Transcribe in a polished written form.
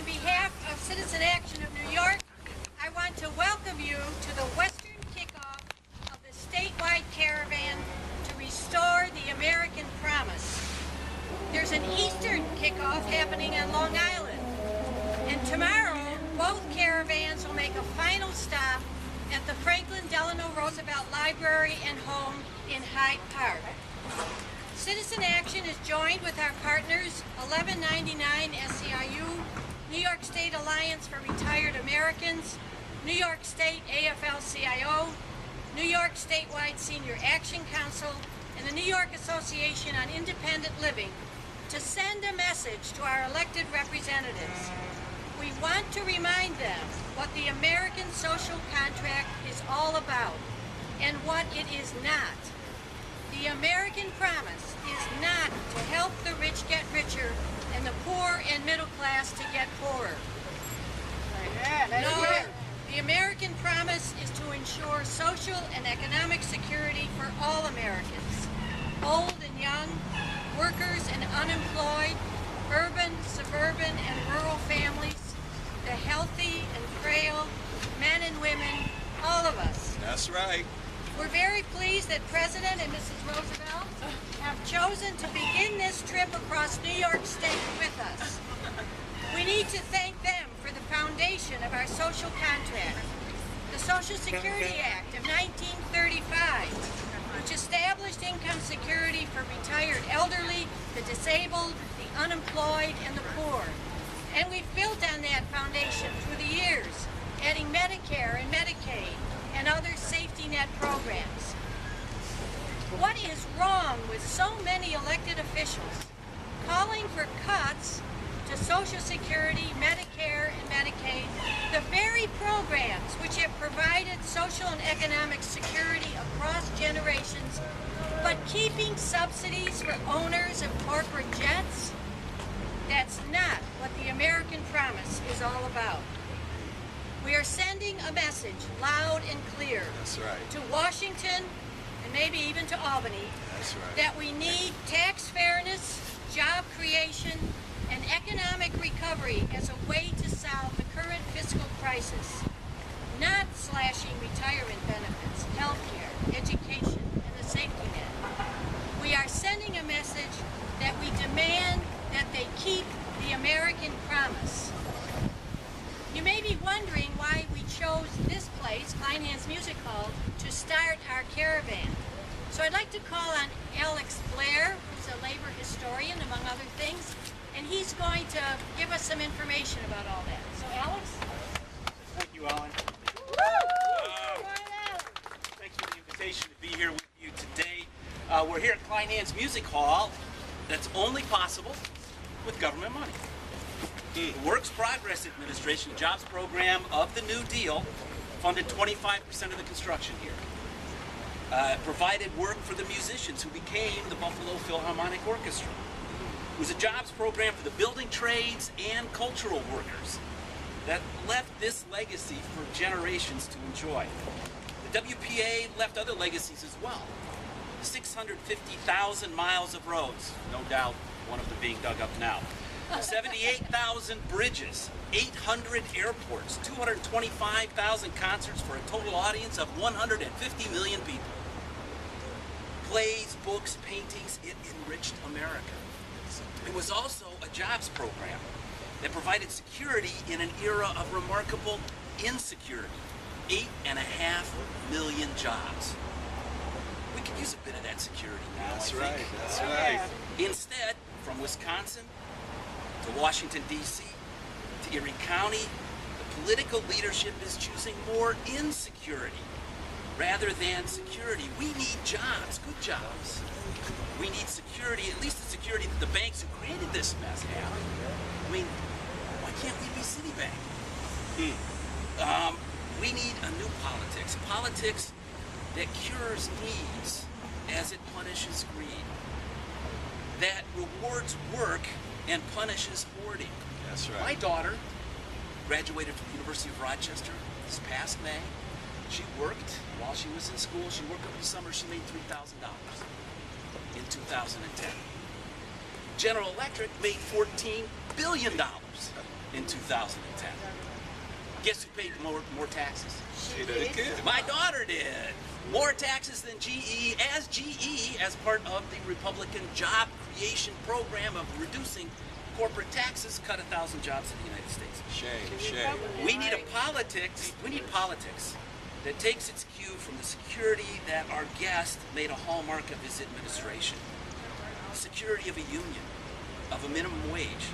On behalf of Citizen Action of New York, I want to welcome you to the Western kickoff of the statewide caravan to restore the American promise. There's an Eastern kickoff happening on Long Island, and tomorrow both caravans will make a final stop at the Franklin Delano Roosevelt Library and Home in Hyde Park. Citizen Action is joined with our partners 1199 SEIU, New York State Alliance for Retired Americans, New York State AFL-CIO, New York Statewide Senior Action Council, and the New York Association on Independent Living to send a message to our elected representatives. We want to remind them what the American social contract is all about and what it is not. The American promise is not to help the rich get richer and the poor and middle class to get poorer. No, the American promise is to ensure social and economic security for all Americans, old and young, workers and unemployed, urban, suburban, and rural families, the healthy and frail, men and women, all of us. That's right. We're very pleased that President and Mrs. Roosevelt have chosen to begin this trip across New York State with us. We need to thank them for the foundation of our social contract, the Social Security Act of 1935, which established income security for retired elderly, the disabled, the unemployed, and the poor. And we've built on that foundation through the years, adding Medicare and Medicaid and other safety net programs. What is wrong with so many elected officials calling for cuts to Social Security, Medicare, and Medicaid, the very programs which have provided social and economic security across generations, but keeping subsidies for owners of corporate jets? That's not what the American promise is all about. We are sending a message loud and clear. That's right. To Washington and maybe even to Albany. That's right. That we need tax fairness, job creation, and economic recovery as a way to solve the current fiscal crisis, not slashing retirement benefits, health care, education, and the safety net. We are sending a message that we demand that they keep the American promise. You may be wondering why we chose this place, Kleinhand's Music Hall, to start our caravan. So I'd like to call on Alex Blair, who's a labor historian, among other things, and he's going to give us some information about all that. So Alex? Thank you, Ellen. Thanks for the invitation to be here with you today. We're here at Kleinhand's Music Hall. That's only possible with government money. The Works Progress Administration Jobs Program of the New Deal funded 25% of the construction here. Provided work for the musicians who became the Buffalo Philharmonic Orchestra. It was a jobs program for the building trades and cultural workers that left this legacy for generations to enjoy. The WPA left other legacies as well. 650,000 miles of roads, no doubt one of them being dug up now. 78,000 bridges, 800 airports, 225,000 concerts for a total audience of 150 million people. Plays, books, paintings, it enriched America. It was also a jobs program that provided security in an era of remarkable insecurity. 8.5 million jobs. We could use a bit of that security now, That's I right. think. That's right. Instead, from Wisconsin to Washington, D.C., to Erie County, the political leadership is choosing more insecurity rather than security. We need jobs, good jobs. We need security, at least the security that the banks who created this mess have. I mean, why can't we be Citibank? We need a new politics, politics that cures needs as it punishes greed, that rewards work and punishes hoarding. That's right. My daughter graduated from the University of Rochester this past May. She worked while she was in school. She worked over the summer. She made $3,000 in 2010. General Electric made $14 billion in 2010. Guess who paid more taxes? She did it good. My daughter did. More taxes than GE, as part of the Republican job creation program of reducing corporate taxes, cut 1,000 jobs in the United States. Shame. We need politics that takes its cue from the security that our guest made a hallmark of his administration. Security of a union, of a minimum wage,